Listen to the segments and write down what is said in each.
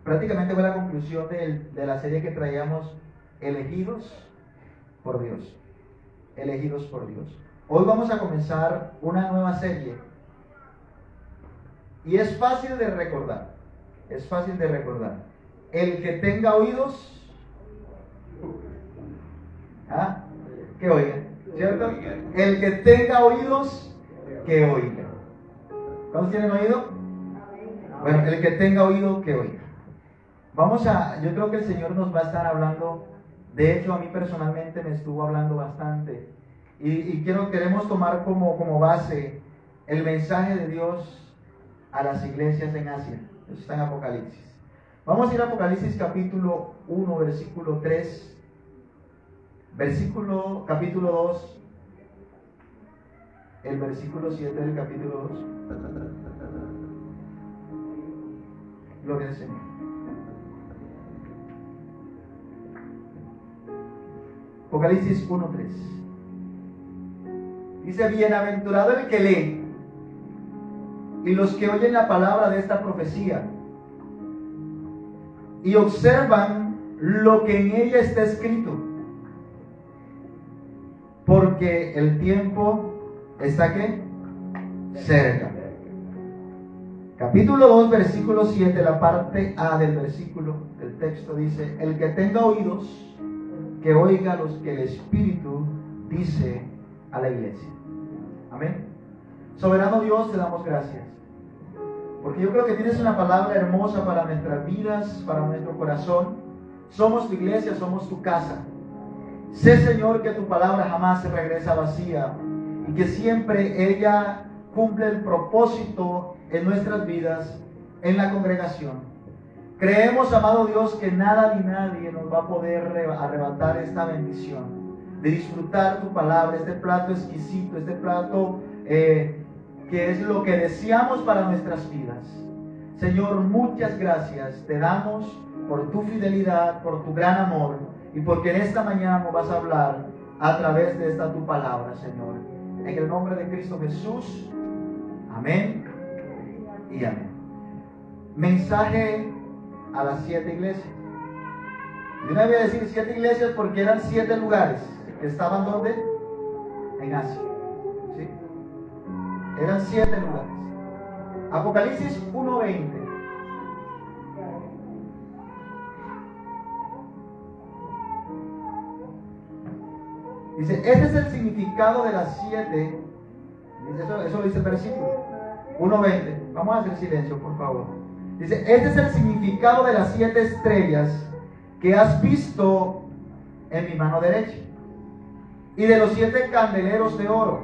prácticamente fue la conclusión de la serie que traíamos, Elegidos por Dios. Elegidos por Dios. Hoy vamos a comenzar una nueva serie. Y es fácil de recordar. Es fácil de recordar. El que tenga oídos, que oiga. ¿Cierto? El que tenga oídos, que oiga. ¿Cuántos tienen oído? Bueno, el que tenga oído, que oiga. Yo creo que el Señor nos va a estar hablando. De hecho, a mí personalmente me estuvo hablando bastante. Y queremos tomar como base el mensaje de Dios a las iglesias en Asia. Eso está en Apocalipsis. Vamos a ir a Apocalipsis capítulo 1, versículo 3. Capítulo 2. El versículo 7 del capítulo 2. Gloria al Señor. Apocalipsis 1:3. Dice: bienaventurado el que lee y los que oyen la palabra de esta profecía y observan lo que en ella está escrito, porque el tiempo está ¿qué? Cerca. Capítulo 2, versículo 7, la parte A del texto dice: el que tenga oídos, que oiga los que el Espíritu dice a la iglesia. Amén. Soberano Dios, te damos gracias, porque yo creo que tienes una palabra hermosa para nuestras vidas, para nuestro corazón. Somos tu iglesia, somos tu casa. Sé, Señor, que tu palabra jamás se regresa vacía y que siempre ella cumple el propósito en nuestras vidas, en la congregación. Creemos, amado Dios, que nada ni nadie nos va a poder arrebatar esta bendición de disfrutar tu palabra, este plato exquisito, este plato que es lo que deseamos para nuestras vidas. Señor, muchas gracias te damos por tu fidelidad, por tu gran amor y porque en esta mañana nos vas a hablar a través de esta tu palabra, Señor. En el nombre de Cristo Jesús, amén y amén. Mensaje a las 7 iglesias. Yo no voy a decir 7 iglesias porque eran 7 lugares que estaban ¿dónde? En Asia. ¿Sí? Eran 7 lugares. Apocalipsis 1:20. Dice: este es el significado de las 7. Eso lo dice el versículo 1:20. Vamos a hacer silencio, por favor. Dice: este es el significado de las 7 estrellas que has visto en mi mano derecha y de los 7 candeleros de oro.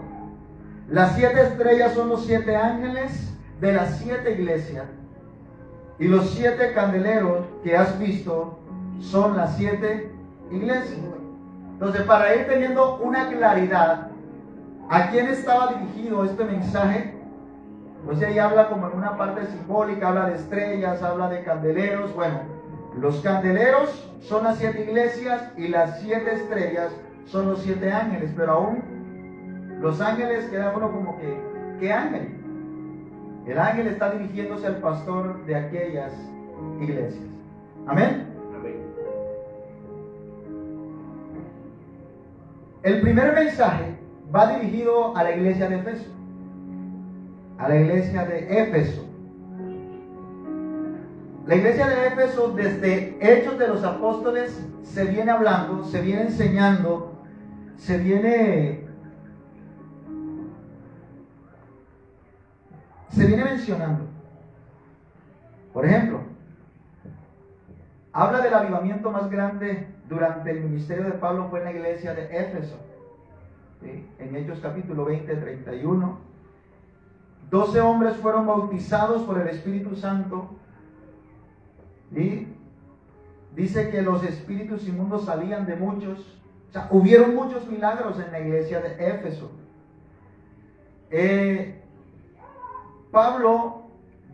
Las 7 estrellas son los 7 ángeles de las 7 iglesias y los 7 candeleros que has visto son las 7 iglesias. Entonces, para ir teniendo una claridad a quién estaba dirigido este mensaje, pues ahí habla como en una parte simbólica, habla de estrellas, habla de candeleros. Bueno, los candeleros son las 7 iglesias y las 7 estrellas son los 7 ángeles, pero aún los ángeles queda uno como que, ¿qué ángel? El ángel está dirigiéndose al pastor de aquellas iglesias. Amén. El primer mensaje va dirigido a la iglesia de Éfeso. A la iglesia de Éfeso. La iglesia de Éfeso, desde Hechos de los Apóstoles, se viene hablando, se viene enseñando, se viene mencionando. Por ejemplo, habla del avivamiento más grande durante el ministerio de Pablo fue en la iglesia de Éfeso. ¿Sí? En Hechos capítulo 20, 31. 12 hombres fueron bautizados por el Espíritu Santo. Y dice que los espíritus inmundos salían de muchos. O sea, hubieron muchos milagros en la iglesia de Éfeso. Pablo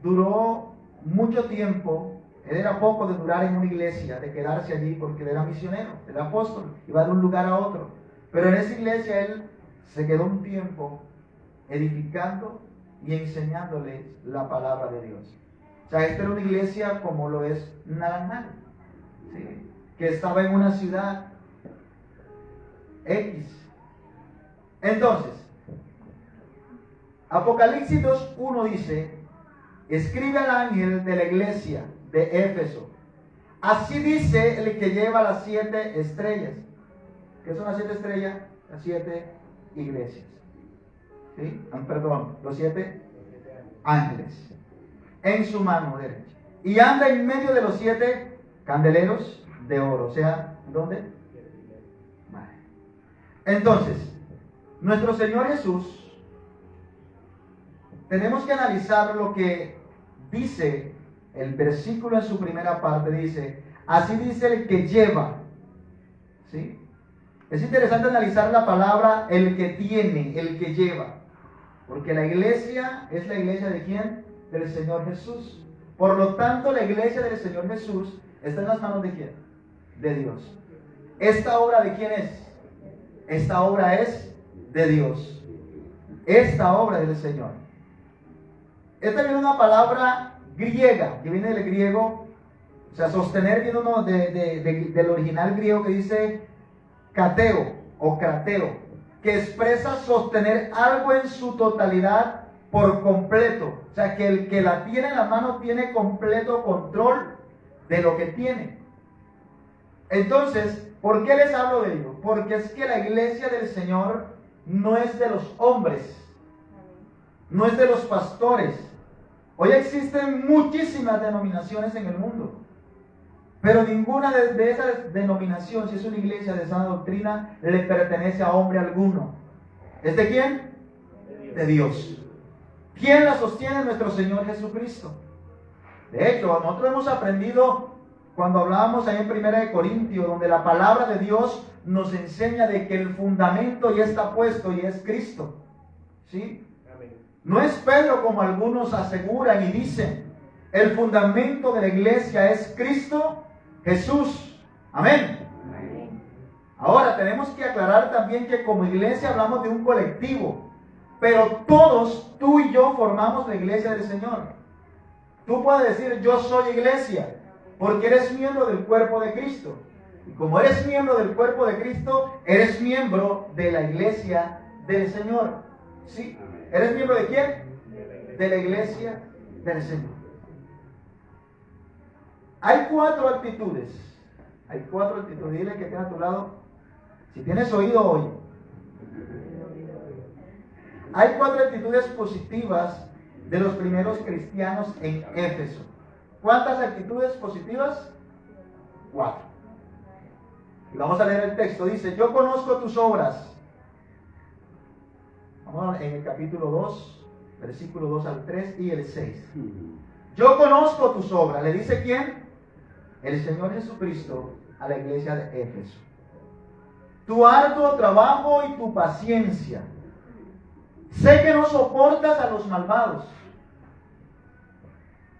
duró mucho tiempo. Él era poco de durar en una iglesia, de quedarse allí, porque él era misionero, era apóstol, iba de un lugar a otro. Pero en esa iglesia él se quedó un tiempo edificando y enseñándoles la palabra de Dios. O sea, esta era una iglesia como lo es Naranjal, ¿sí? Que estaba en una ciudad X. Entonces, Apocalipsis 2:1 dice: escribe al ángel de la iglesia de Éfeso, así dice el que lleva las 7 estrellas. ¿Qué son las 7 estrellas? Las 7 iglesias. ¿Sí? Perdón, los 7 ángeles en su mano derecha. Y anda en medio de los 7 candeleros de oro. O sea, ¿dónde? Vale. Entonces, nuestro Señor Jesús, tenemos que analizar lo que dice el versículo en su primera parte. Dice, así dice el que lleva. ¿Sí? Es interesante analizar la palabra el que tiene, el que lleva. Porque la iglesia es la iglesia de ¿quién? Del Señor Jesús. Por lo tanto, la iglesia del Señor Jesús está en las manos de ¿quién? De Dios. ¿Esta obra de quién es? Esta obra es de Dios. Esta obra es del Señor. Esta viene una palabra griega, que viene del griego, o sea, sostener viene uno del original griego que dice cateo o crateo, que expresa sostener algo en su totalidad por completo. O sea, que el que la tiene en la mano tiene completo control de lo que tiene. Entonces, ¿por qué les hablo de ello? Porque es que la iglesia del Señor no es de los hombres, no es de los pastores. Hoy existen muchísimas denominaciones en el mundo, pero ninguna de esas denominaciones, si es una iglesia de sana doctrina, le pertenece a hombre alguno. ¿Es de quién? De Dios. ¿Quién la sostiene? Nuestro Señor Jesucristo. De hecho, nosotros hemos aprendido cuando hablábamos ahí en 1 Corintios, donde la palabra de Dios nos enseña de que el fundamento ya está puesto y es Cristo. ¿Sí? No es Pedro como algunos aseguran y dicen. El fundamento de la iglesia es Cristo Jesús. Amén. Ahora tenemos que aclarar también que como iglesia hablamos de un colectivo, pero todos, tú y yo, formamos la iglesia del Señor. Tú puedes decir yo soy iglesia porque eres miembro del cuerpo de Cristo. Y como eres miembro del cuerpo de Cristo, eres miembro de la iglesia del Señor. ¿Sí? ¿Eres miembro de quién? De la iglesia del Señor. Hay 4 actitudes. Hay 4 actitudes. Dile que tiene a tu lado. Si tienes oído, oye. Hay 4 actitudes positivas de los primeros cristianos en Éfeso. ¿Cuántas actitudes positivas? 4. Y vamos a leer el texto. Dice, yo conozco tus obras. Vamos en el capítulo 2, versículo 2 al 3 y el 6. Yo conozco tus obras. ¿Le dice quién? El Señor Jesucristo a la iglesia de Éfeso. Tu arduo trabajo y tu paciencia. Sé que no soportas a los malvados,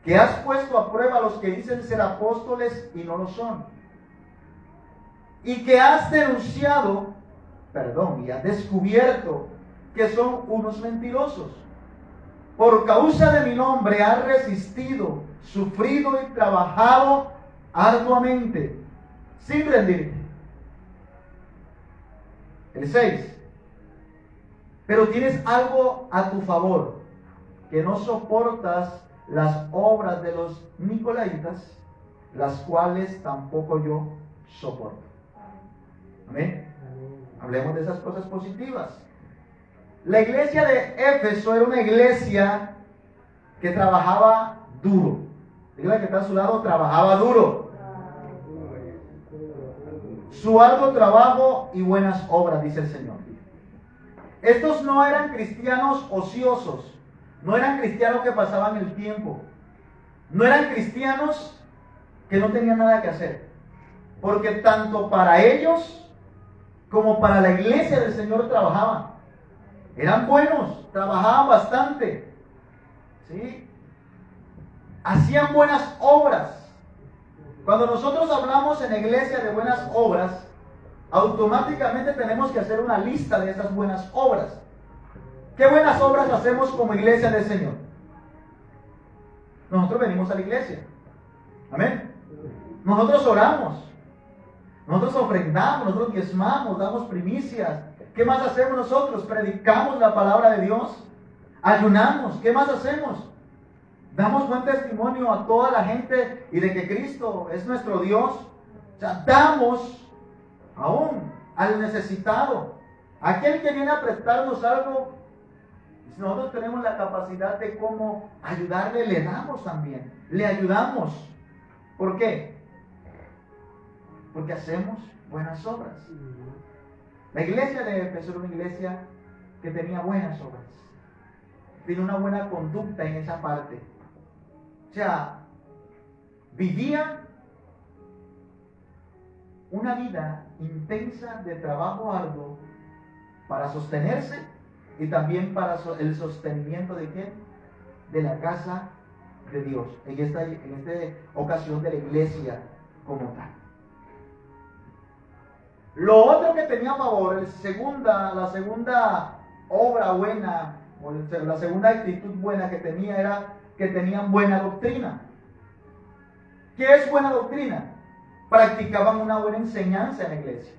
que has puesto a prueba a los que dicen ser apóstoles y no lo son, y que has denunciado, y has descubierto que son unos mentirosos. Por causa de mi nombre has resistido, sufrido y trabajado arduamente, sin rendirte. El 6. Pero tienes algo a tu favor, que no soportas las obras de los nicolaitas, las cuales tampoco yo soporto. Amén. Hablemos de esas cosas positivas. La iglesia de Éfeso era una iglesia que trabajaba duro. Dígale que está a su lado, trabajaba duro. Su arduo trabajo y buenas obras, dice el Señor. Estos no eran cristianos ociosos, no eran cristianos que pasaban el tiempo, no eran cristianos que no tenían nada que hacer, porque tanto para ellos como para la iglesia del Señor trabajaban. Eran buenos, trabajaban bastante, ¿sí? Hacían buenas obras. Cuando nosotros hablamos en la iglesia de buenas obras, automáticamente tenemos que hacer una lista de esas buenas obras. ¿Qué buenas obras hacemos como iglesia del Señor? Nosotros venimos a la iglesia. Amén. Nosotros oramos. Nosotros ofrendamos, nosotros diezmamos, damos primicias. ¿Qué más hacemos nosotros? Predicamos la palabra de Dios. Ayunamos. ¿Qué más hacemos? Damos buen testimonio a toda la gente y de que Cristo es nuestro Dios. O sea, damos aún al necesitado. Aquel que viene a prestarnos algo, si nosotros tenemos la capacidad de cómo ayudarle, le damos también. Le ayudamos. ¿Por qué? Porque hacemos buenas obras. La iglesia de Éfeso era una iglesia que tenía buenas obras. Tenía una buena conducta en esa parte. O sea, vivía una vida intensa de trabajo arduo para sostenerse y también para el sostenimiento de ¿quién? De la casa de Dios. En esta ocasión de la iglesia como tal. Lo otro que tenía a favor, la segunda obra buena, o la segunda actitud buena que tenía era que tenían buena doctrina. ¿Qué es buena doctrina? Practicaban una buena enseñanza en la iglesia.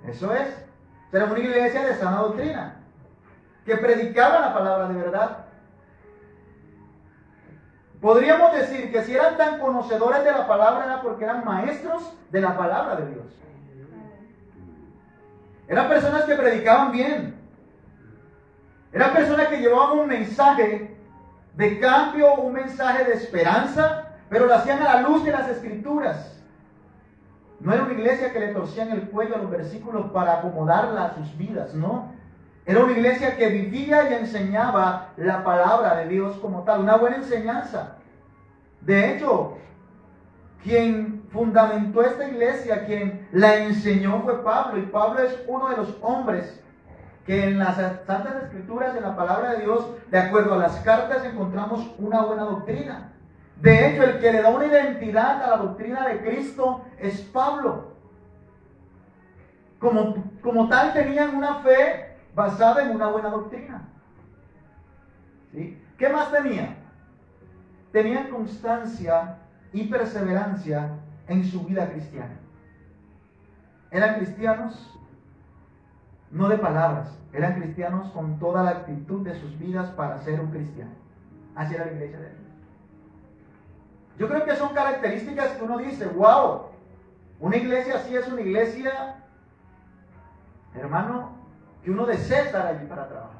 Eso es. Era una iglesia de sana doctrina, que predicaba la palabra de verdad. Podríamos decir que si eran tan conocedores de la palabra era porque eran maestros de la palabra de Dios. Eran personas que predicaban bien. Eran personas que llevaban un mensaje de cambio, un mensaje de esperanza, pero lo hacían a la luz de las Escrituras. No era una iglesia que le torcían el cuello a los versículos para acomodarla a sus vidas, no. Era una iglesia que vivía y enseñaba la palabra de Dios como tal, una buena enseñanza. De hecho, quien fundamentó esta iglesia, quien la enseñó fue Pablo, y Pablo es uno de los hombres que en las Santas Escrituras, en la palabra de Dios, de acuerdo a las cartas, encontramos una buena doctrina. De hecho, el que le da una identidad a la doctrina de Cristo es Pablo. Como tal, tenían una fe basada en una buena doctrina. ¿Sí? ¿Qué más tenían? Tenían constancia y perseverancia en su vida cristiana. Eran cristianos no de palabras, eran cristianos con toda la actitud de sus vidas para ser un cristiano. Así era la iglesia de Dios. Yo creo que son características que uno dice, wow, una iglesia así es una iglesia, hermano, que uno desea estar allí para trabajar.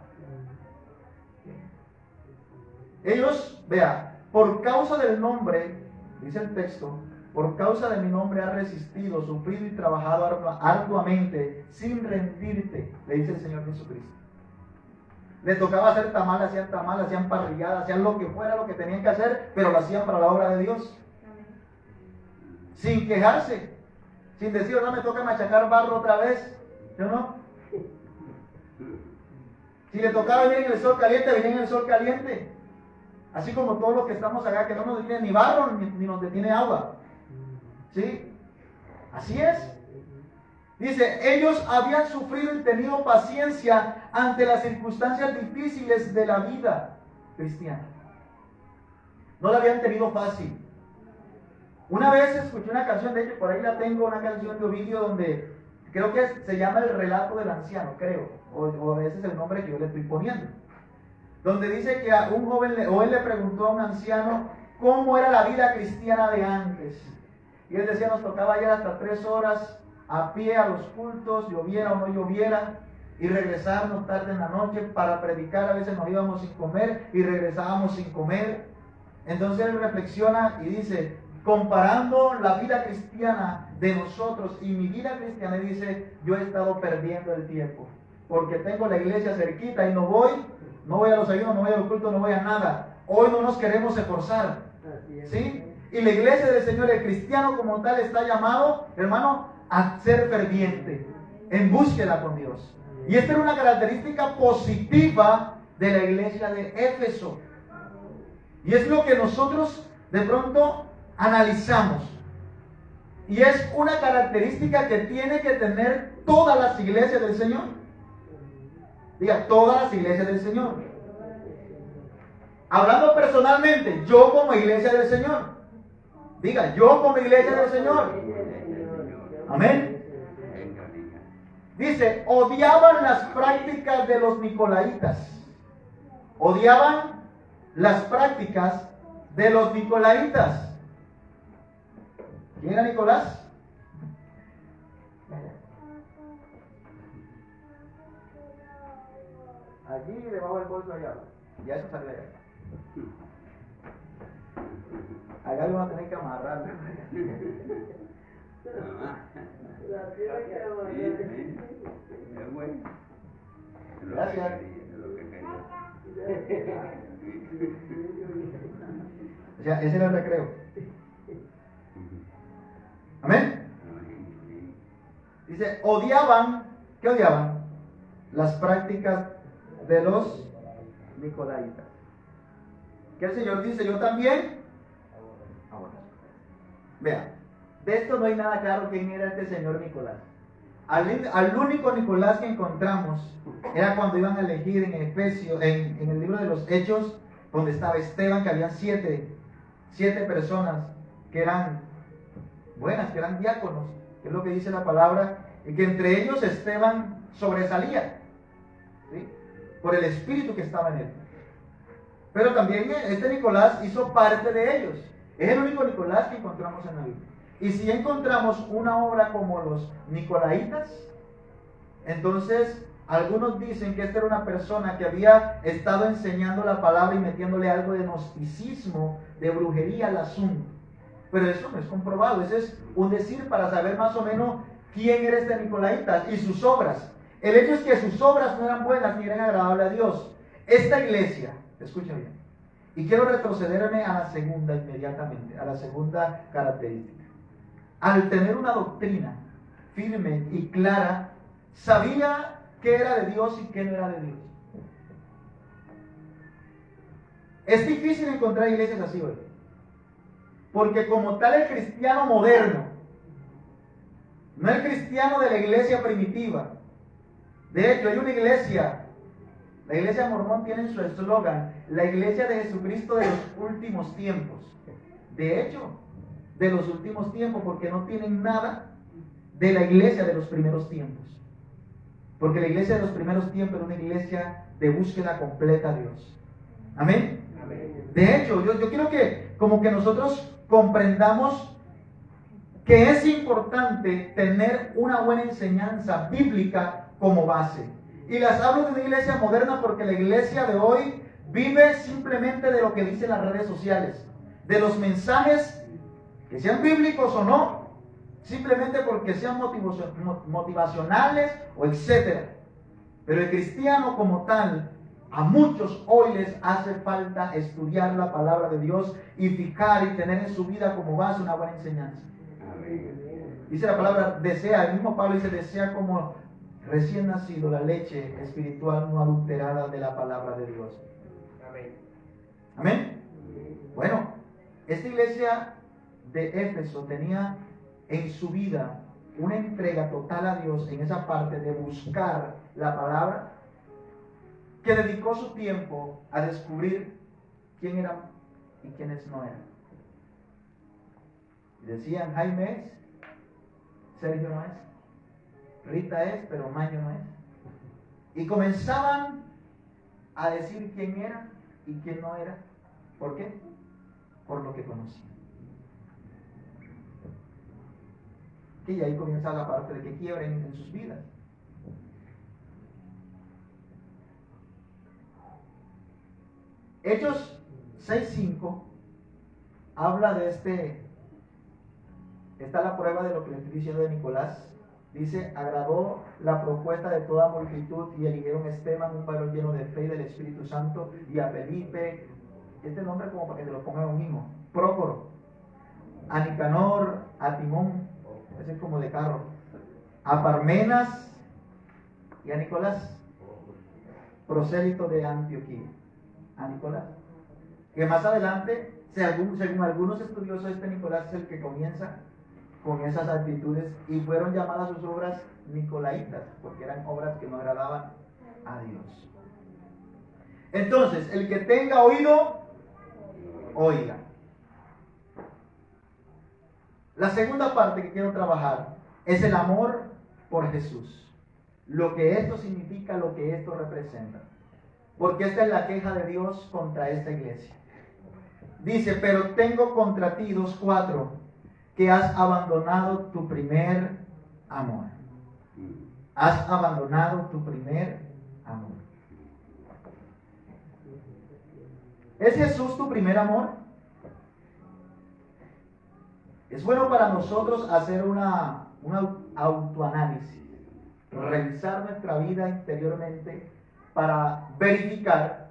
Ellos, vea, por causa del nombre, dice el texto, por causa de mi nombre has resistido, sufrido y trabajado arduamente, sin rendirte, le dice el Señor Jesucristo. Le tocaba hacer tamal, hacían parrillada, hacían lo que fuera lo que tenían que hacer, pero lo hacían para la obra de Dios. Sin quejarse, sin decir, no me toca machacar barro otra vez, ¿sí o no? Si le tocaba venir en el sol caliente, venía en el sol caliente. Así como todos los que estamos acá, que no nos detiene ni barro ni nos detiene agua. ¿Sí? Así es. Dice, ellos habían sufrido y tenido paciencia ante las circunstancias difíciles de la vida cristiana. No la habían tenido fácil. Una vez escuché una canción, de hecho por ahí la tengo, una canción de Ovidio donde creo que se llama El relato del anciano, creo, o ese es el nombre que yo le estoy poniendo. Donde dice que a un joven, él le preguntó a un anciano cómo era la vida cristiana de antes. Y él decía, nos tocaba ir hasta 3 horas a pie a los cultos, lloviera o no lloviera, y regresarnos tarde en la noche para predicar. A veces nos íbamos sin comer y regresábamos sin comer. Entonces él reflexiona y dice, comparando la vida cristiana de nosotros y mi vida cristiana, y dice, yo he estado perdiendo el tiempo, porque tengo la iglesia cerquita y no voy a los ayunos, no voy a los cultos, no voy a nada. Hoy no nos queremos esforzar, ¿sí? Y la iglesia del Señor, el cristiano como tal, está llamado, hermano, a ser ferviente, en búsqueda con Dios. Y esta era una característica positiva de la iglesia de Éfeso. Y es lo que nosotros de pronto analizamos. Y es una característica que tiene que tener todas las iglesias del Señor. Diga, todas las iglesias del Señor. Hablando personalmente, yo como iglesia del Señor. Diga, yo como iglesia del Señor. Amén. Dice, odiaban las prácticas de los nicolaitas. Odiaban las prácticas de los nicolaitas. ¿Quién era Nicolás? Allí debajo del bolso allá. Ya eso salió allá. Allá lo van a tener que amarrar. Gracias. O sea, ese era el recreo. Amén. Dice, odiaban, ¿qué odiaban? Las prácticas de los nicolaitas. Que el Señor dice, yo también. Ahora, vea, de esto no hay nada claro quién era este señor Nicolás. Al único Nicolás que encontramos era cuando iban a elegir en Efesios, en el libro de los Hechos, donde estaba Esteban, que habían siete personas que eran buenas, que eran diáconos, que es lo que dice la palabra, y que entre ellos Esteban sobresalía, ¿sí?, por el espíritu que estaba en él. Pero también este Nicolás hizo parte de ellos. Es el único Nicolás que encontramos en la Biblia. Y si encontramos una obra como los nicolaitas, entonces algunos dicen que esta era una persona que había estado enseñando la palabra y metiéndole algo de gnosticismo, de brujería al asunto. Pero eso no es comprobado, ese es un decir para saber más o menos quién era este Nicolaita y sus obras. El hecho es que sus obras no eran buenas ni eran agradables a Dios. Esta iglesia, escucha bien, y quiero retrocederme a la segunda inmediatamente, a la segunda característica. Al tener una doctrina firme y clara, sabía qué era de Dios y qué no era de Dios. Es difícil encontrar iglesias así hoy, porque como tal el cristiano moderno, no el cristiano de la iglesia primitiva. De hecho, hay una iglesia, la iglesia mormón tiene en su eslogan, la iglesia de Jesucristo de los últimos tiempos. De hecho, de los últimos tiempos, porque no tienen nada de la iglesia de los primeros tiempos. Porque la iglesia de los primeros tiempos era una iglesia de búsqueda completa a Dios. Amén. Amén. De hecho, yo quiero que como que nosotros comprendamos que es importante tener una buena enseñanza bíblica como base. Y las hablo de una iglesia moderna porque la iglesia de hoy vive simplemente de lo que dicen las redes sociales, de los mensajes, que sean bíblicos o no, simplemente porque sean motivacionales o etcétera. Pero el cristiano como tal, a muchos hoy les hace falta estudiar la palabra de Dios y fijar y tener en su vida como base una buena enseñanza. Dice la palabra, desea, el mismo Pablo dice, desea como recién nacido la leche espiritual no adulterada de la palabra de Dios. Amén. Amén. Bueno, esta iglesia de Éfeso tenía en su vida una entrega total a Dios en esa parte de buscar la palabra, que dedicó su tiempo a descubrir quién eran y quiénes no eran. Decían, Jaime es, Sergio no es, Rita es, pero Maño no es. Y comenzaban a decir quién era y quién no era. ¿Por qué? Por lo que conocían. Y ahí comienza la parte de que quiebren en sus vidas. Hechos 6:5 habla de está la prueba de lo que le estoy diciendo de Nicolás. Dice, agradó la propuesta de toda multitud y eligieron a Esteban, un varón lleno de fe y del Espíritu Santo, y a Felipe, este nombre como para que te lo pongan un hijo, Prócoro, a Nicanor, a Timón, ese es como de carro, a Parmenas y a Nicolás, prosélito de Antioquía. A Nicolás, que más adelante, según algunos estudiosos, este Nicolás es el que comienza con esas actitudes y fueron llamadas sus obras nicolaitas, porque eran obras que no agradaban a Dios. Entonces, el que tenga oído, oiga. La segunda parte que quiero trabajar es el amor por Jesús. Lo que esto significa, lo que esto representa. Porque esta es la queja de Dios contra esta iglesia. Dice, pero tengo contra ti 2:4, que has abandonado tu primer amor. Has abandonado tu primer amor. ¿Es Jesús tu primer amor? Es bueno para nosotros hacer un autoanálisis, revisar nuestra vida interiormente para verificar,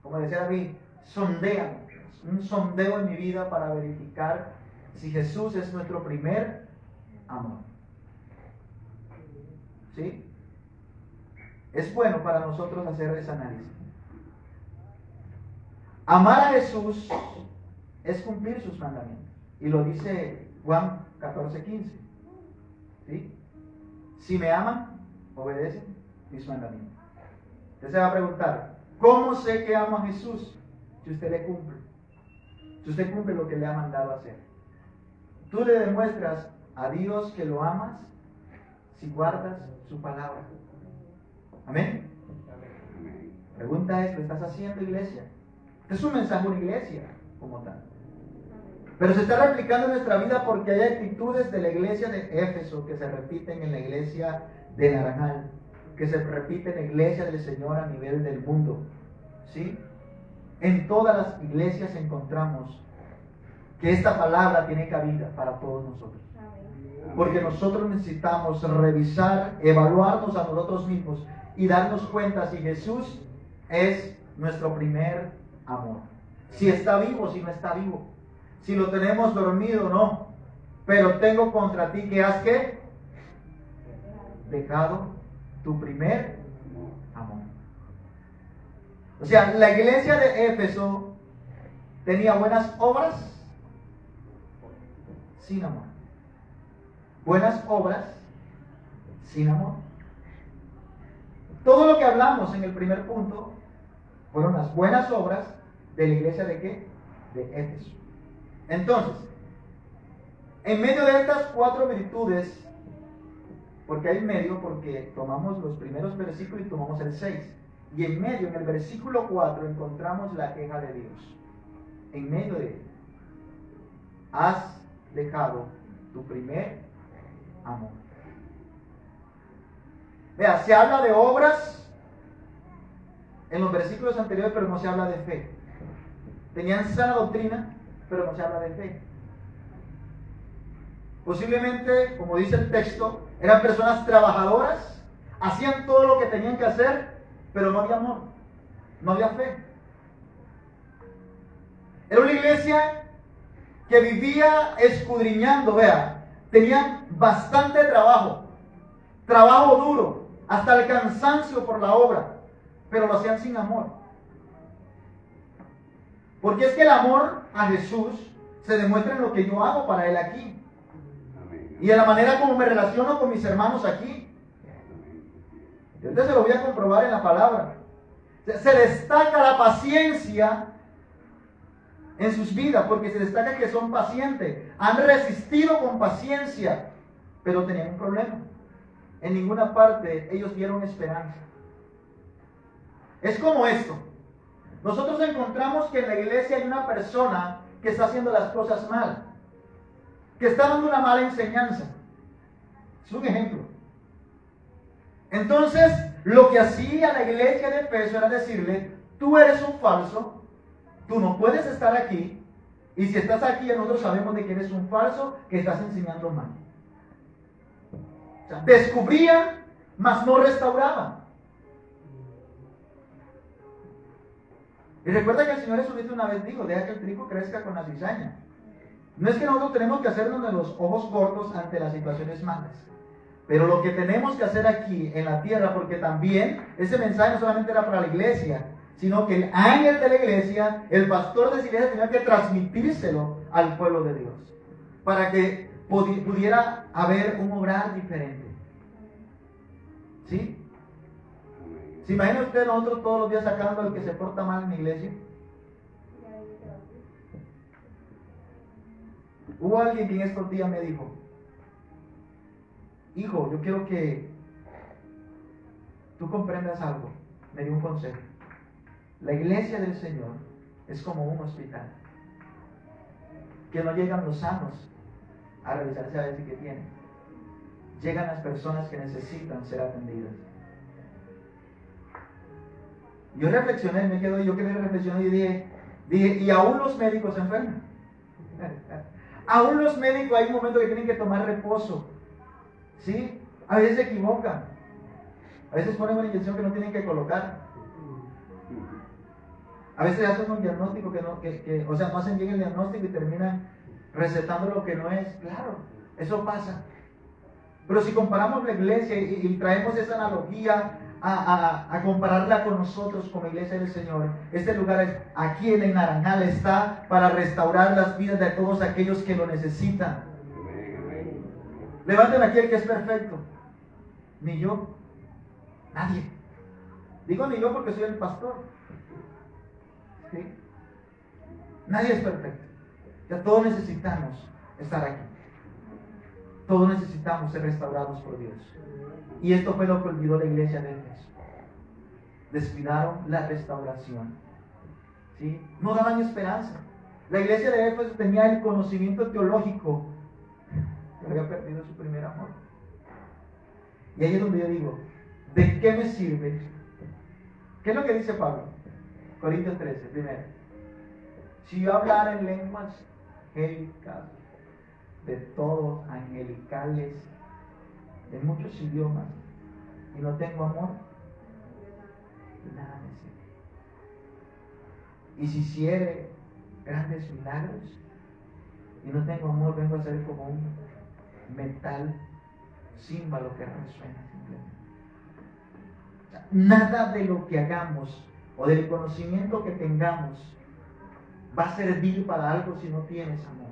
como decía David, sondéame, un sondeo en mi vida para verificar si Jesús es nuestro primer amor. ¿Sí? Es bueno para nosotros hacer ese análisis. Amar a Jesús es cumplir sus mandamientos. Y lo dice Juan 14:15. ¿Sí? Si me aman, obedecen mis mandamientos. Usted se va a preguntar, ¿cómo sé que amo a Jesús? Si usted le cumple. Si usted cumple lo que le ha mandado a hacer. Tú le demuestras a Dios que lo amas si guardas su palabra. ¿Amén? Pregunta es, ¿lo estás haciendo, iglesia? Este es un mensaje a una iglesia como tal. Pero se está replicando en nuestra vida porque hay actitudes de la iglesia de Éfeso que se repiten en la iglesia de Naranjal, que se repiten en la iglesia del Señor a nivel del mundo. ¿Sí? En todas las iglesias encontramos que esta palabra tiene cabida para todos nosotros. Porque nosotros necesitamos revisar, evaluarnos a nosotros mismos y darnos cuenta si Jesús es nuestro primer amor. Si está vivo, si no está vivo. Si lo tenemos dormido o no. Pero tengo contra ti que has ¿qué? Dejado tu primer amor. O sea, la iglesia de Éfeso tenía buenas obras sin amor. Buenas obras sin amor. Todo lo que hablamos en el primer punto fueron las buenas obras de la iglesia de ¿qué? De Éfeso. Entonces, en medio de estas 4 virtudes, porque hay medio, porque tomamos los primeros versículos y tomamos el 6, y en medio, en el versículo 4, encontramos la queja de Dios. En medio de él, has dejado tu primer amor. Vea, se habla de obras en los versículos anteriores, pero no se habla de fe. Tenían sana doctrina, pero no se habla de fe. Posiblemente, como dice el texto, eran personas trabajadoras, hacían todo lo que tenían que hacer, pero no había amor, no había fe. Era una iglesia que vivía escudriñando, vea, tenían bastante trabajo duro, hasta el cansancio por la obra, pero lo hacían sin amor. Porque es que el amor a Jesús se demuestra en lo que yo hago para Él aquí. Y en la manera como me relaciono con mis hermanos aquí. Y ahorita se lo voy a comprobar en la palabra. Se destaca la paciencia en sus vidas, porque se destaca que son pacientes. Han resistido con paciencia, pero tenían un problema. En ninguna parte ellos vieron esperanza. Es como esto. Nosotros encontramos que en la iglesia hay una persona que está haciendo las cosas mal, que está dando una mala enseñanza. Es un ejemplo. Entonces, lo que hacía la iglesia de Éfeso era decirle, tú eres un falso, tú no puedes estar aquí, y si estás aquí nosotros sabemos de que eres un falso, que estás enseñando mal. O sea, descubrían, mas no restauraban. Y recuerda que el Señor Jesucristo una vez dijo, deja que el trigo crezca con la cizaña. No es que nosotros tenemos que hacernos de los ojos gordos ante las situaciones malas. Pero lo que tenemos que hacer aquí en la tierra, porque también ese mensaje no solamente era para la iglesia, sino que el ángel de la iglesia, el pastor de esa iglesia tenía que transmitírselo al pueblo de Dios. Para que pudiera haber un obrar diferente. ¿Sí? ¿Se imagina usted nosotros todos los días sacando al que se porta mal en la iglesia? Hubo alguien que en estos días me dijo: hijo, yo quiero que tú comprendas algo. Me dio un consejo. La iglesia del Señor es como un hospital, que no llegan los sanos a revisarse a ver si que tienen. Llegan las personas que necesitan ser atendidas. Yo reflexioné, yo quedé reflexioné y dije, y aún los médicos se enferman. Aún los médicos hay un momento que tienen que tomar reposo. ¿Sí? A veces se equivocan. A veces ponen una inyección que no tienen que colocar. A veces hacen un diagnóstico no hacen bien el diagnóstico y terminan recetando lo que no es. Claro, eso pasa. Pero si comparamos la iglesia y traemos esa analogía a compararla con nosotros como iglesia del Señor, este lugar es aquí en el Naranjal, está para restaurar las vidas de todos aquellos que lo necesitan. Levanten aquí el que es perfecto. Ni yo, nadie. Digo ni yo porque soy el pastor. ¿Sí? Nadie es perfecto. Ya todos necesitamos estar aquí. Todos necesitamos ser restaurados por Dios. Y esto fue lo que olvidó la iglesia de Éfeso. Descuidaron la restauración. ¿Sí? No daban esperanza. La iglesia de Éfeso tenía el conocimiento teológico, pero había perdido su primer amor. Y ahí es donde yo digo, ¿de qué me sirve? ¿Qué es lo que dice Pablo? Corintios 13, primero. Si yo hablara en lenguas angélicas, de todos angelicales, en muchos idiomas, y no tengo amor, nada me sirve. Y si hiciere grandes milagros y no tengo amor, vengo a ser como un metal címbalo que resuena simplemente. O sea, nada de lo que hagamos o del conocimiento que tengamos va a servir para algo si no tienes amor.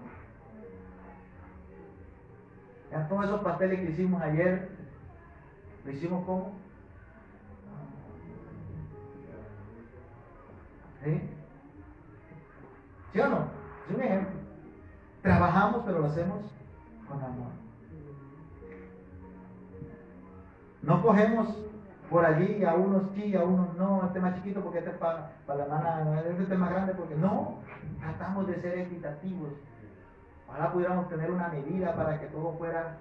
Ya todos esos pasteles que hicimos ayer, ¿lo hicimos cómo? ¿Sí? ¿Sí o no? Es un ejemplo. Trabajamos, pero lo hacemos con amor. No cogemos por allí a unos sí, a unos no, este más chiquito porque este es para la hermana, este es más grande porque no. Tratamos de ser equitativos. Ojalá pudiéramos tener una medida para que todo fuera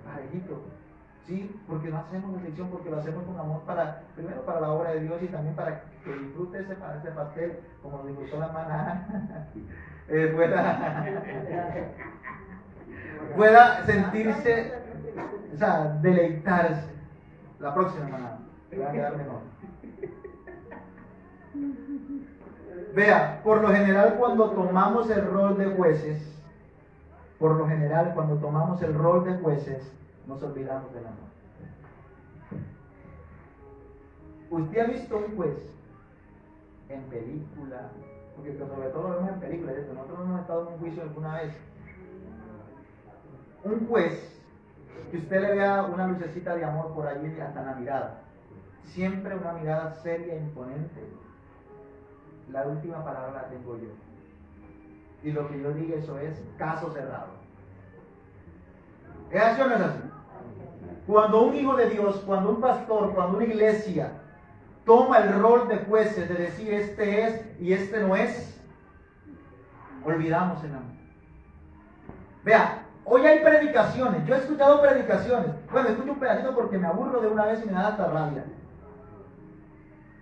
parejito. ¿Sí? Porque no hacemos distinción, porque lo hacemos con amor primero para la obra de Dios y también para que disfrute ese pastel, como lo disfrutó la hermana, pueda sentirse, o sea, deleitarse. La próxima hermana, que va a quedar mejor. Vea, por lo general cuando tomamos el rol de jueces, nos olvidamos del amor. ¿Usted ha visto un juez en película? Porque sobre todo lo vemos en películas, nosotros no hemos estado en un juicio alguna vez. Un juez, que usted le vea una lucecita de amor por allí hasta en la mirada. Siempre una mirada seria e imponente. La última palabra la tengo yo. Y lo que yo diga, eso es caso cerrado. ¿Es así o no es así? Cuando un hijo de Dios, cuando un pastor, cuando una iglesia toma el rol de jueces, de decir este es y este no es, olvidamos el amor. Vea, hoy hay predicaciones, yo he escuchado predicaciones, bueno, escucho un pedacito porque me aburro de una vez y me da hasta rabia.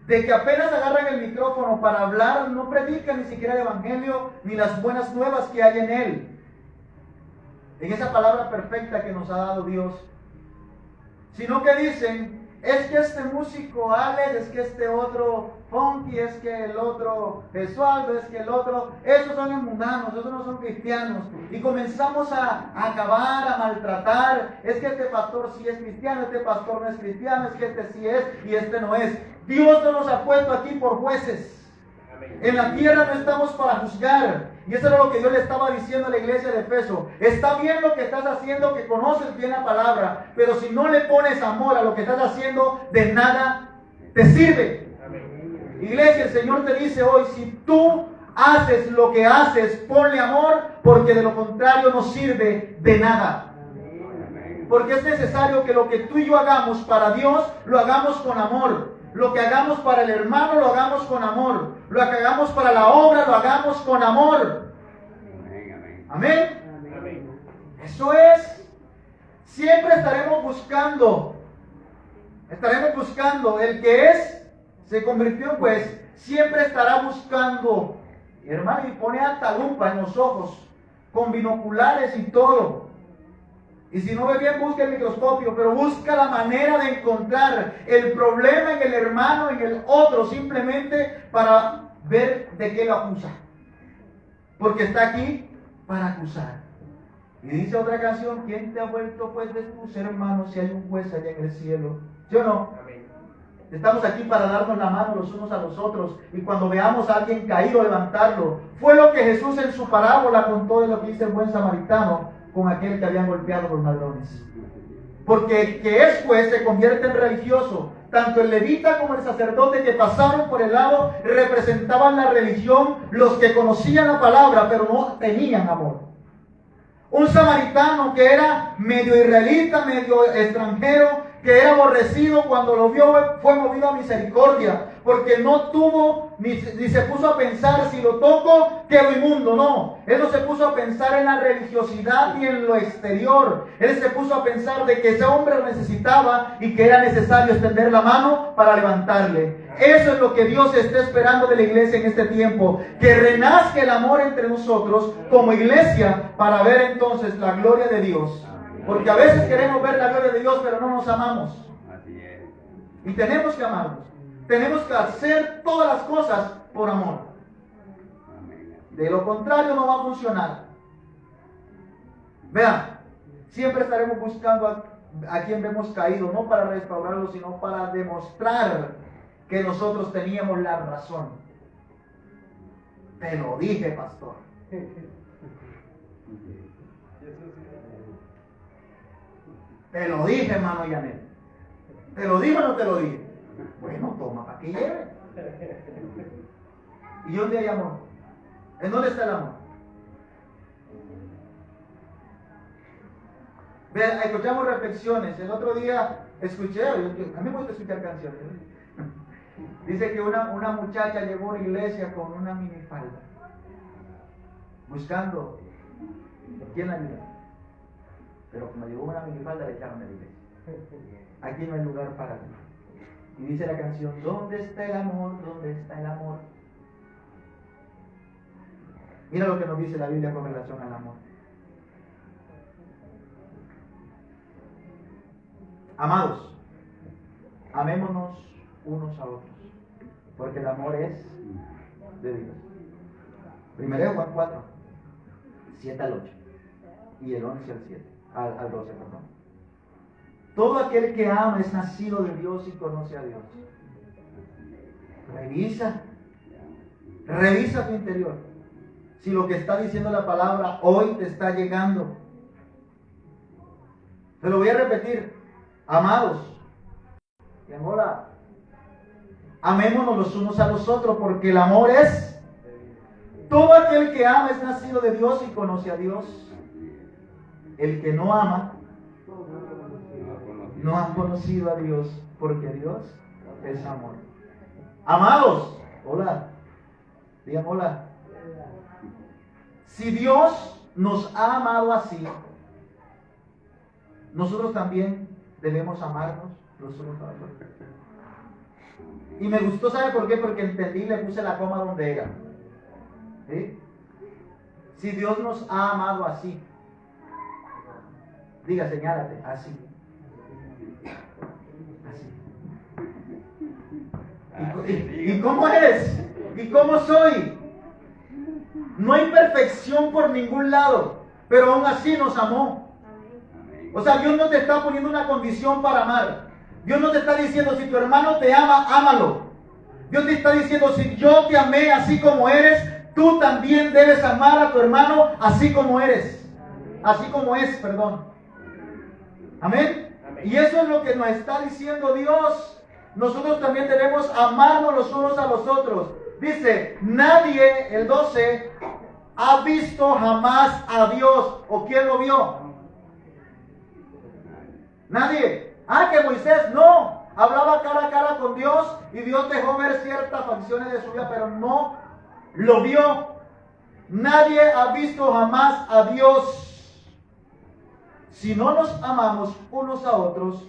De que apenas agarran el micrófono para hablar, no predican ni siquiera el evangelio ni las buenas nuevas que hay en él. En esa palabra perfecta que nos ha dado Dios. Sino que dicen, es que este músico Alex, es que este otro Funky, es que el otro Gesualdo, es que el otro, esos son mundanos, esos no son cristianos. Y comenzamos a acabar, a maltratar, es que este pastor sí es cristiano, este pastor no es cristiano, es que este sí es y este no es. Dios no nos ha puesto aquí por jueces. En la tierra no estamos para juzgar. Y eso era lo que yo le estaba diciendo a la iglesia de Efeso. Está bien lo que estás haciendo, que conoces bien la palabra, pero si no le pones amor a lo que estás haciendo, de nada te sirve. Iglesia, el Señor te dice hoy, si tú haces lo que haces, ponle amor, porque de lo contrario no sirve de nada. Porque es necesario que lo que tú y yo hagamos para Dios, lo hagamos con amor. Lo que hagamos para el hermano, lo hagamos con amor. Lo que hagamos para la obra, lo hagamos con amor. Amén. Eso es. Siempre estaremos buscando. El que es, se convirtió en juez, siempre estará buscando. Hermano, y pone alta lupa en los ojos, con binoculares y todo. Y si no ve bien, busca el microscopio, pero busca la manera de encontrar el problema en el hermano, en el otro, simplemente para ver de qué lo acusa. Porque está aquí para acusar. Y dice otra canción, ¿quién te ha vuelto pues de tus hermanos si hay un juez allá en el cielo? ¿Sí o no? Amén. Estamos aquí para darnos la mano los unos a los otros, y cuando veamos a alguien caído, levantarlo. Fue lo que Jesús en su parábola contó de lo que dice el buen samaritano con aquel que habían golpeado los ladrones. Porque el que es juez se convierte en religioso. Tanto el levita como el sacerdote que pasaron por el lado representaban la religión, los que conocían la palabra pero no tenían amor. Un samaritano que era medio israelita, medio extranjero, que era aborrecido, cuando lo vio fue movido a misericordia, porque no tuvo ni se puso a pensar, si lo toco quedo inmundo. No, él no se puso a pensar en la religiosidad ni en lo exterior. Él se puso a pensar de que ese hombre lo necesitaba y que era necesario extender la mano para levantarle. Eso es lo que Dios está esperando de la iglesia en este tiempo, que renazca el amor entre nosotros como iglesia, para ver entonces la gloria de Dios. Porque a veces queremos ver la gloria de Dios, pero no nos amamos. Y tenemos que amarnos. Tenemos que hacer todas las cosas por amor. De lo contrario no va a funcionar. Vean, siempre estaremos buscando a quien vemos caído, no para restaurarlo, sino para demostrar que nosotros teníamos la razón. Te lo dije, pastor. Te lo dije, hermano Yanet. ¿Te lo dije o no te lo dije? Bueno, toma, para que lleve. ¿Y dónde hay amor? ¿En dónde está el amor? Vean, escuchamos reflexiones. El otro día escuché, a mí me gusta escuchar canciones. Dice que una muchacha llegó a una iglesia con una minifalda, buscando quién la ayuda. Pero como llegó una minifalda, le echaron de la iglesia. Aquí no hay lugar para ti. Y dice la canción, ¿dónde está el amor? ¿Dónde está el amor? Mira lo que nos dice la Biblia con relación al amor. Amados, amémonos unos a otros, porque el amor es de Dios. 1 Juan 4, 7 al 8 y el 11 al 7, al 12, perdón. Todo aquel que ama es nacido de Dios y conoce a Dios. Revisa tu interior. Si lo que está diciendo la palabra hoy te está llegando. Te lo voy a repetir. Amados, y ahora, amémonos los unos a los otros, porque el amor es, todo aquel que ama es nacido de Dios y conoce a Dios. El que no ama no ha conocido a Dios, porque Dios es amor. Amados, hola, digan hola. Si Dios nos ha amado así, nosotros también debemos amarnos los unos a los otros. Y me gustó, ¿sabe por qué? Porque entendí y le puse la coma donde era. ¿Sí? Si Dios nos ha amado así, diga, señálate, así. ¿Y cómo eres? ¿Y cómo soy? No hay perfección por ningún lado, pero aún así nos amó. O sea, Dios no te está poniendo una condición para amar. Dios no te está diciendo, si tu hermano te ama, ámalo. Dios te está diciendo, si yo te amé así como eres, tú también debes amar a tu hermano así como eres. Así como es, perdón. Amén. Y eso es lo que nos está diciendo Dios. nosotros también debemos amarnos los unos a los otros. Dice, nadie, el 12, ha visto jamás a Dios. ¿O quién lo vio? Nadie. Que Moisés no. Hablaba cara a cara con Dios y Dios dejó ver ciertas facciones de su vida, pero no lo vio. Nadie ha visto jamás a Dios. Si no nos amamos unos a otros,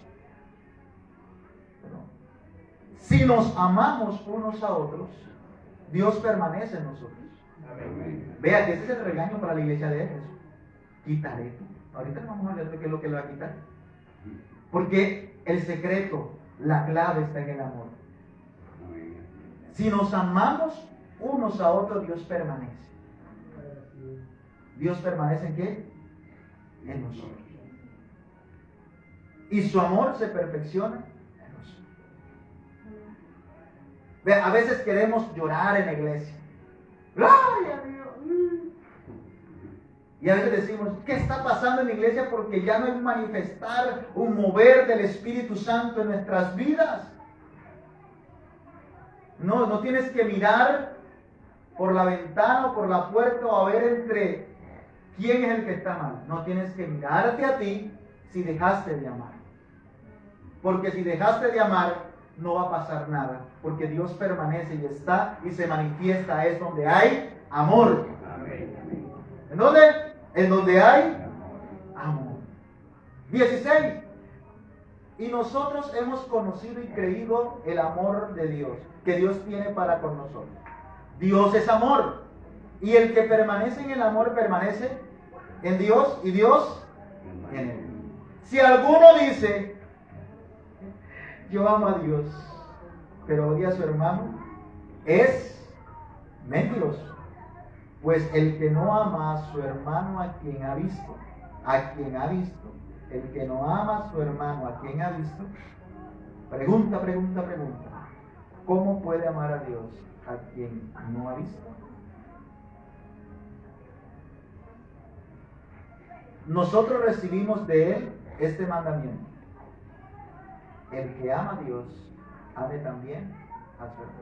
si nos amamos unos a otros, Dios permanece en nosotros. Amén. Vea que ese es el regaño para la iglesia de Éfeso. Quitaré tú. Ahorita no vamos a hablar de qué es lo que le va a quitar. Porque el secreto, la clave está en el amor. Si nos amamos unos a otros, Dios permanece. ¿Dios permanece en qué? En nosotros. Y su amor se perfecciona en nosotros. Vea, a veces queremos llorar en la iglesia. ¡Ay, amigo! Y a veces decimos, ¿qué está pasando en la iglesia? Porque ya no es manifestar un mover del Espíritu Santo en nuestras vidas. No tienes que mirar por la ventana o por la puerta o a ver entre quién es el que está mal. No tienes que mirarte a ti si dejaste de amar. Porque si dejaste de amar, no va a pasar nada. Porque Dios permanece y está y se manifiesta. Es donde hay amor. ¿En dónde? En donde hay amor. 16. Y nosotros hemos conocido y creído el amor de Dios, que Dios tiene para con nosotros. Dios es amor. Y el que permanece en el amor permanece en Dios y Dios en él. Si alguno dice, yo amo a Dios, pero odia a su hermano, es mentiroso. Pues el que no ama a su hermano a quien ha visto, el que no ama a su hermano a quien ha visto, pregunta, ¿cómo puede amar a Dios a quien no ha visto? Nosotros recibimos de Él este mandamiento. El que ama a Dios, ame también a su hermano.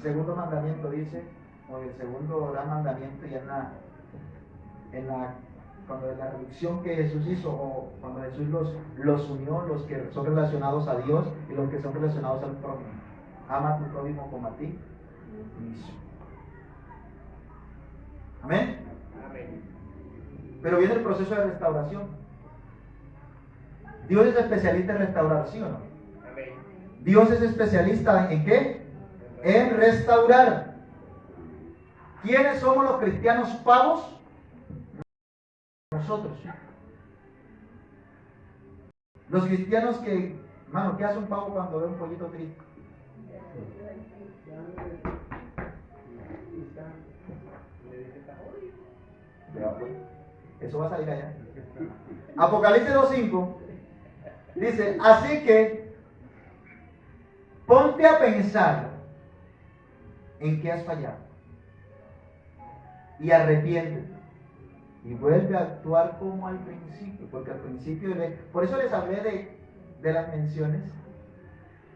Segundo mandamiento dice, o el segundo gran mandamiento ya cuando en la reducción que Jesús hizo, o cuando Jesús los unió, los que son relacionados a Dios y los que son relacionados al prójimo. Ama a tu prójimo como a ti mismo. Amén. Amén. Pero viene el proceso de restauración. Dios es especialista en restauración. Amén. Dios es especialista ¿en qué? En restaurar. ¿Quiénes somos los cristianos pavos? Nosotros. Los cristianos que, hermano, ¿qué hace un pavo cuando ve un pollito triste? Eso va a salir allá. Apocalipsis 2:5 dice, así que ponte a pensar en qué has fallado y arrepiéntete y vuelve a actuar como al principio, porque al principio, por eso les hablé de las menciones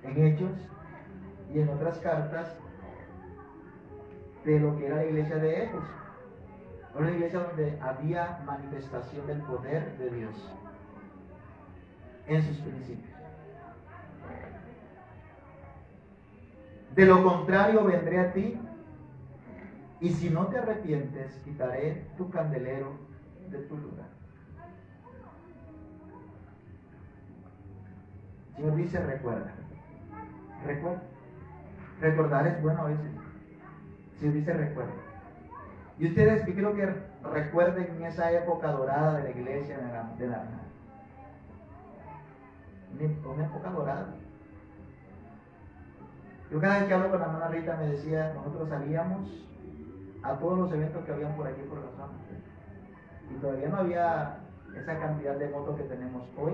en Hechos y en otras cartas de lo que era la iglesia de Éfeso. Una iglesia donde había manifestación del poder de Dios en sus principios. De lo contrario vendré a ti y si no te arrepientes quitaré tu candelero de tu lugar. El Señor dice recuerda. Recordar es bueno a veces. El Señor dice recuerda. Y ustedes, yo quiero que recuerden esa época dorada de la iglesia de la una época dorada. Yo cada vez que hablo con la hermana Rita me decía, nosotros salíamos a todos los eventos que habían por aquí por la zona. Y todavía no había esa cantidad de motos que tenemos hoy.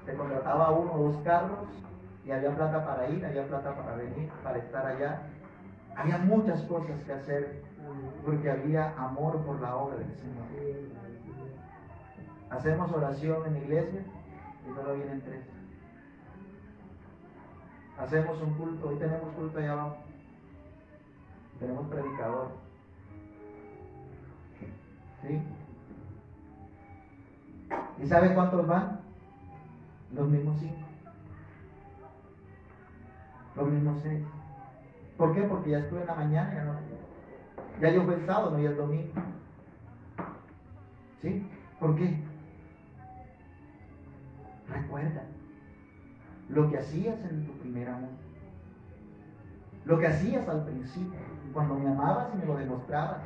Se contrataba 1 o 2 carros y había plata para ir, había plata para venir, para estar allá. Había muchas cosas que hacer porque había amor por la obra del Señor. Hacemos oración en la iglesia y solo vienen 3. hacemos un culto, hoy tenemos culto allá abajo, tenemos predicador, ¿sí? ¿Y sabe cuántos van? Los mismos 5, los mismos 6. ¿Por qué? Porque ya estuve en la mañana, ya yo fue el sábado, no ya el domingo. ¿Sí? ¿Por qué? Recuerda lo que hacías en tu primer amor, lo que hacías al principio, cuando me amabas y me lo demostrabas.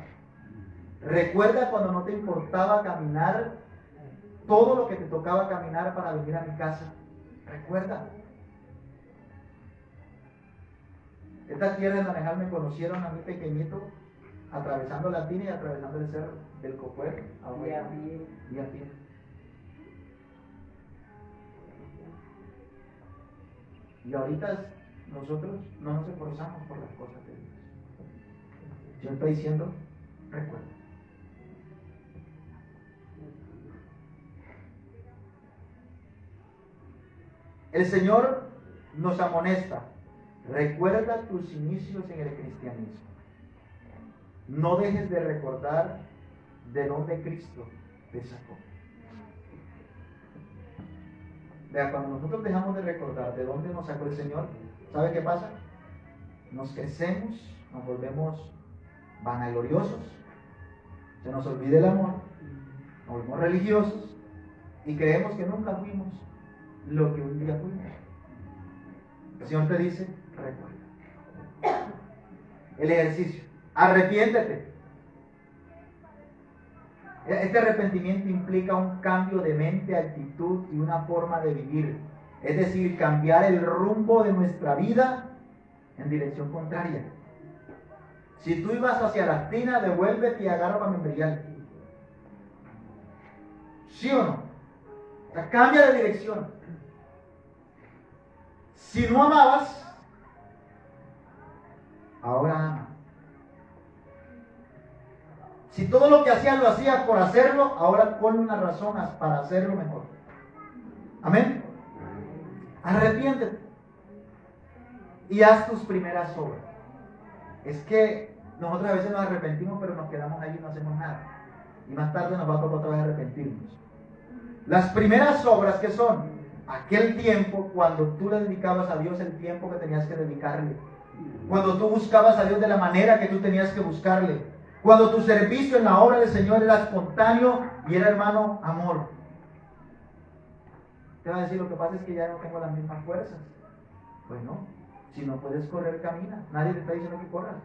Recuerda cuando no te importaba caminar todo lo que te tocaba caminar para venir a mi casa. Recuerda. Esta tierra en la Naranjal me conocieron a mí pequeñito, atravesando la tina y atravesando el cerro del Cocuero. Y a pie. Y ahorita nosotros no nos esforzamos por las cosas de Dios. Yo estoy diciendo, recuerda. El Señor nos amonesta. Recuerda tus inicios en el cristianismo. No dejes de recordar de dónde Cristo te sacó. Vea, cuando nosotros dejamos de recordar de dónde nos sacó el Señor, ¿sabe qué pasa? Nos crecemos, nos volvemos vanagloriosos, se nos olvida el amor, nos volvemos religiosos y creemos que nunca fuimos lo que un día fuimos. El Señor te dice, recuerda. El ejercicio, arrepiéntete. Este arrepentimiento implica un cambio de mente, actitud y una forma de vivir. Es decir, cambiar el rumbo de nuestra vida en dirección contraria. Si tú ibas hacia la tina, devuélvete y agarra para Membrial. ¿Sí o no? O sea, cambia de dirección. Si no amabas, ahora ama. Si todo lo que hacías lo hacías por hacerlo, ahora pon una razón para hacerlo mejor. Amén. Arrepiéntete y haz tus primeras obras. Es que nosotros a veces nos arrepentimos, pero nos quedamos ahí y no hacemos nada. Y más tarde nos va a tocar otra vez arrepentirnos. Las primeras obras, que son aquel tiempo cuando tú le dedicabas a Dios el tiempo que tenías que dedicarle. Cuando tú buscabas a Dios de la manera que tú tenías que buscarle. Cuando tu servicio en la obra del Señor era espontáneo y era, hermano, amor. Te va a decir, lo que pasa es que ya no tengo las mismas fuerzas. Bueno, si no puedes correr, camina. Nadie te está diciendo que corras.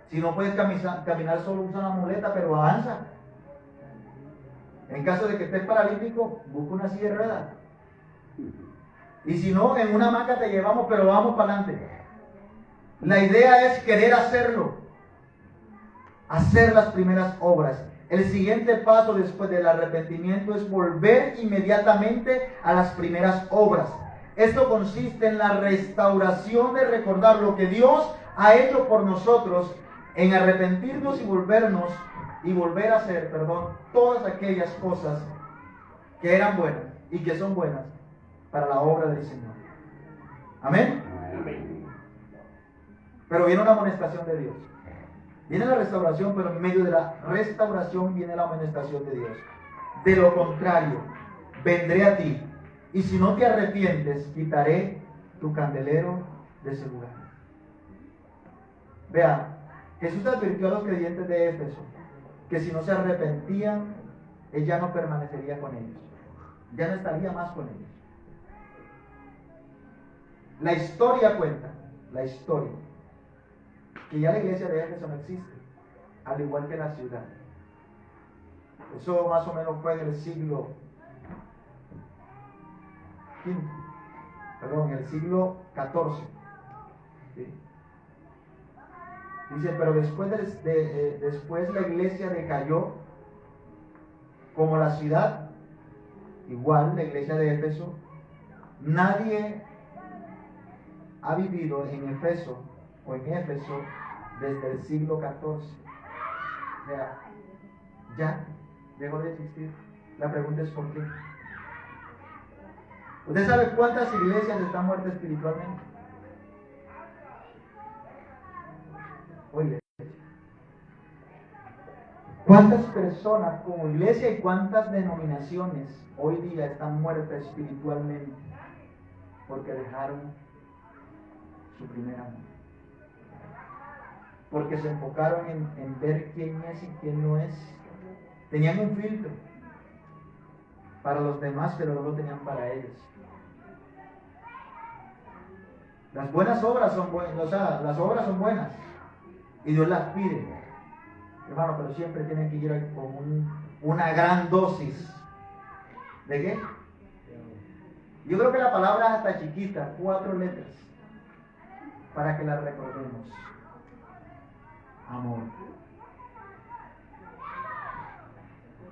Si no puedes caminar solo, usa una muleta, pero avanza. En caso de que estés paralítico, busca una silla de ruedas. Y si no, en una hamaca te llevamos, pero vamos para adelante. La idea es querer hacerlo. Hacer las primeras obras. El siguiente paso después del arrepentimiento es volver inmediatamente a las primeras obras. Esto consiste en la restauración de recordar lo que Dios ha hecho por nosotros, en arrepentirnos y volver a hacer, todas aquellas cosas que eran buenas y que son buenas para la obra del Señor. Amén. Pero viene una amonestación de Dios. Viene la restauración, pero en medio de la restauración viene la amonestación de Dios. De lo contrario, vendré a ti, y si no te arrepientes, quitaré tu candelero de ese lugar. Vea, Jesús advirtió a los creyentes de Éfeso que si no se arrepentían, Él ya no permanecería con ellos. Ya no estaría más con ellos. La historia cuenta, que ya la iglesia de Éfeso no existe, al igual que la ciudad. Eso más o menos fue en el siglo en el siglo XIV. ¿Sí? Dice, pero después la iglesia decayó como la ciudad, igual la iglesia de Éfeso. Nadie ha vivido en Éfeso desde el siglo XIV. O sea, ya dejó de existir. La pregunta es ¿por qué? ¿Usted sabe cuántas iglesias están muertas espiritualmente? Oye, ¿cuántas personas como iglesia y cuántas denominaciones hoy día están muertas espiritualmente porque dejaron su primer amor? Porque se enfocaron en ver quién es y quién no es. Tenían un filtro para los demás, pero no lo tenían para ellos. Las buenas obras son buenas, o sea, las obras son buenas y Dios las pide, hermano, pero siempre tienen que ir con una gran dosis. ¿De qué? Yo creo que la palabra es hasta chiquita, 4 letras, para que la recordemos. Amor.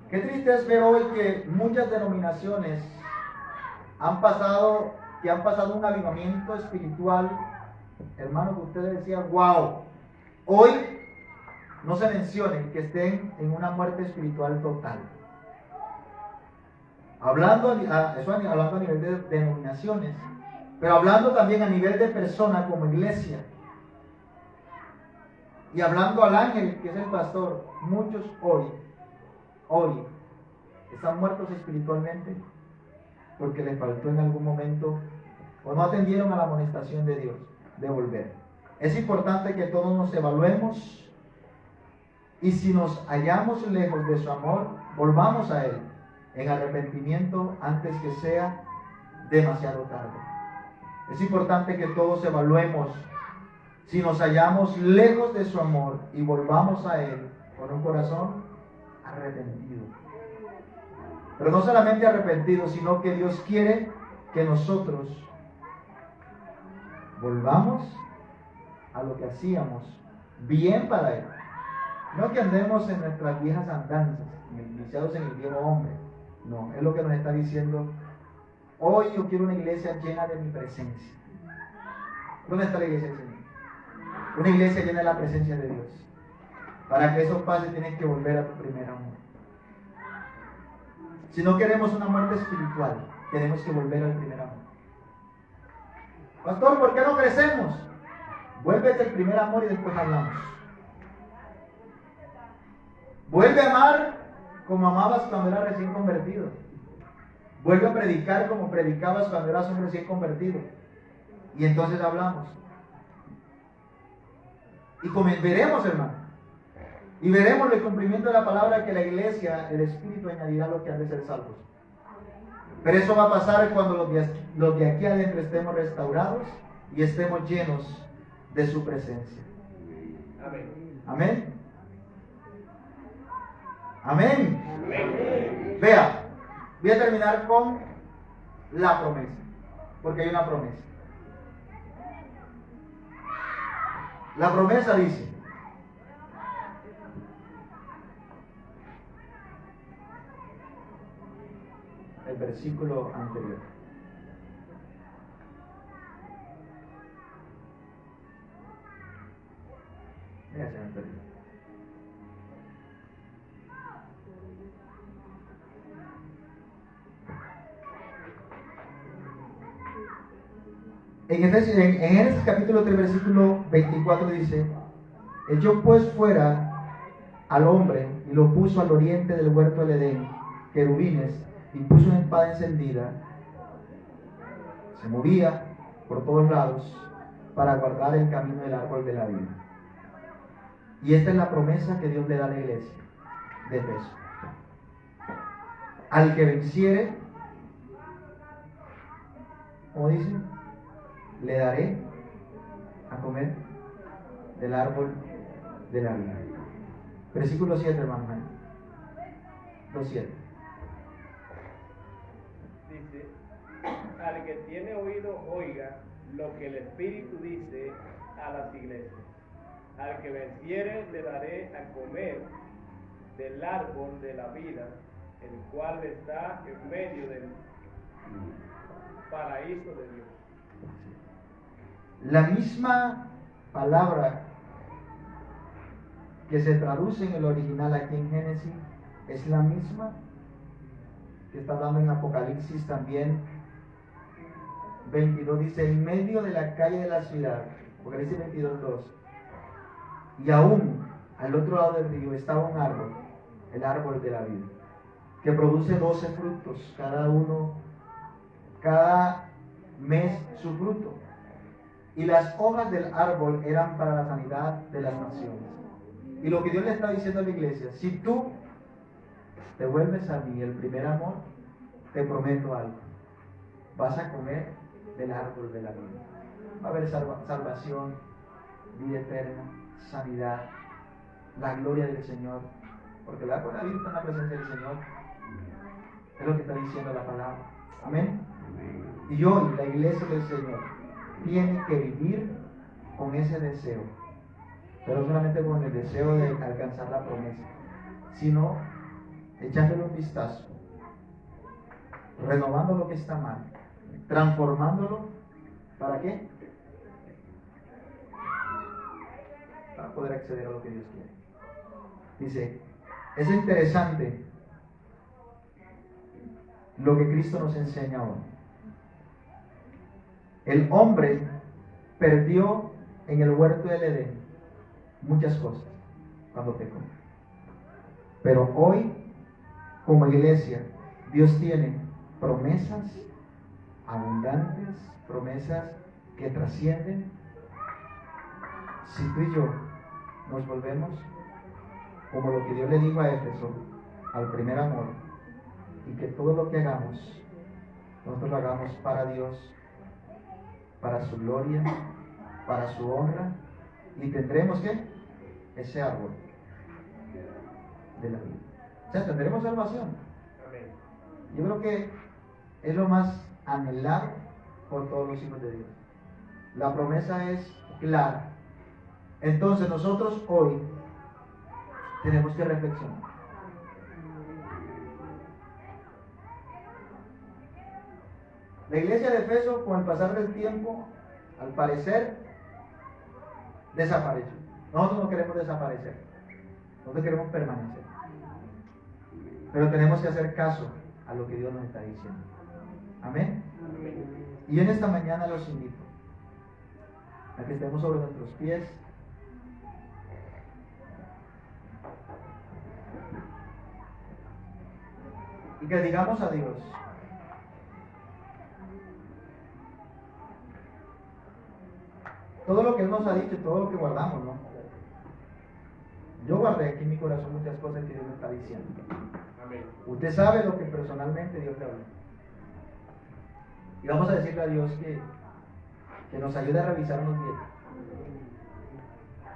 Qué triste es ver hoy que muchas denominaciones han pasado un avivamiento espiritual, hermano, que usted decía, wow, hoy no se mencione que estén en una muerte espiritual total. Hablando a nivel de denominaciones, pero hablando también a nivel de persona como iglesia. Y hablando al ángel, que es el pastor, muchos hoy están muertos espiritualmente porque les faltó en algún momento o no atendieron a la amonestación de Dios de volver. Es importante que todos nos evaluemos y si nos hallamos lejos de su amor, volvamos a Él en arrepentimiento antes que sea demasiado tarde. Es importante que todos evaluemos si nos hallamos lejos de su amor y volvamos a Él con un corazón arrepentido. Pero no solamente arrepentido, sino que Dios quiere que nosotros volvamos a lo que hacíamos bien para Él. No que andemos en nuestras viejas andanzas, iniciados en el viejo hombre. No, es lo que nos está diciendo. Hoy yo quiero una iglesia llena de mi presencia. ¿Dónde está la iglesia del Señor? Una iglesia llena de la presencia de Dios. Para que eso pase tienes que volver a tu primer amor. Si no queremos una muerte espiritual, tenemos que volver al primer amor. Pastor, ¿por qué no crecemos? Vuélvete al primer amor y después hablamos. Vuelve a amar como amabas cuando eras recién convertido. Vuelve a predicar como predicabas cuando eras un recién convertido. Y entonces hablamos. Y veremos, hermano. Y veremos el cumplimiento de la palabra que la iglesia, el Espíritu añadirá lo que han de ser salvos. Pero eso va a pasar cuando los de aquí adentro estemos restaurados y estemos llenos de su presencia. Amén. Amén. Amén. Amén. Vea, voy a terminar con la promesa, porque hay una promesa. La promesa dice: el versículo anterior. Ya se me perdió. En Génesis capítulo 3, versículo 24 dice: echó pues fuera al hombre y lo puso al oriente del huerto del Edén, querubines, y puso una espada encendida, se movía por todos lados para guardar el camino del árbol de la vida. Y esta es la promesa que Dios le da a la iglesia de Efesios: al que venciere, como dice, le daré a comer del árbol de la vida. Versículo 7, hermano. 2:7. Dice: al que tiene oído, oiga lo que el Espíritu dice a las iglesias. Al que venciere, le daré a comer del árbol de la vida, el cual está en medio del paraíso de Dios. La misma palabra que se traduce en el original aquí en Génesis es la misma que está hablando en Apocalipsis también 22 dice, en medio de la calle de la ciudad, porque dice 22:2, y aún al otro lado del río estaba un árbol, el árbol de la vida, que produce 12 frutos, cada mes su fruto. Y las hojas del árbol eran para la sanidad de las naciones. Y lo que Dios le está diciendo a la iglesia, si tú te vuelves a mí, el primer amor, te prometo algo. Vas a comer del árbol de la vida. Va a haber salvación, vida eterna, sanidad, la gloria del Señor. Porque el árbol de la vida está en la presencia del Señor. Es lo que está diciendo la palabra. Amén. Y hoy la iglesia del Señor tiene que vivir con ese deseo. Pero no solamente con el deseo de alcanzar la promesa, sino echándole un vistazo, renovando lo que está mal, transformándolo. ¿Para qué? Para poder acceder a lo que Dios quiere. Dice, es interesante lo que Cristo nos enseña hoy. El hombre perdió en el huerto del Edén muchas cosas cuando pecó. Pero hoy, como iglesia, Dios tiene promesas abundantes, promesas que trascienden. Si tú y yo nos volvemos como lo que Dios le dijo a Éfeso, al primer amor, y que todo lo que hagamos, nosotros lo hagamos para Dios, para su gloria, para su honra, y tendremos ¿qué? Ese árbol de la vida. O sea, tendremos salvación. Yo creo que es lo más anhelado por todos los hijos de Dios. La promesa es clara. Entonces nosotros hoy tenemos que reflexionar. La iglesia de Efeso, con el pasar del tiempo, al parecer, desapareció. Nosotros no queremos desaparecer. Nosotros queremos permanecer. Pero tenemos que hacer caso a lo que Dios nos está diciendo. Amén. Y en esta mañana los invito a que estemos sobre nuestros pies. Y que digamos a Dios: todo lo que Él nos ha dicho y todo lo que guardamos, ¿no? Yo guardé aquí en mi corazón muchas cosas que Dios me está diciendo. Amén. Usted sabe lo que personalmente Dios le habló. Y vamos a decirle a Dios que nos ayude a revisarnos bien.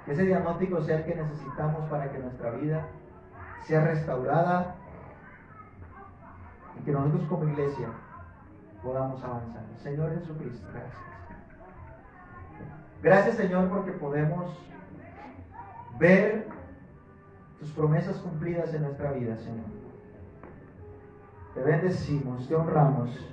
Que ese diagnóstico sea el que necesitamos para que nuestra vida sea restaurada y que nosotros como iglesia podamos avanzar. Señor Jesucristo, gracias. Gracias, Señor, porque podemos ver tus promesas cumplidas en nuestra vida, Señor. Te bendecimos, te honramos.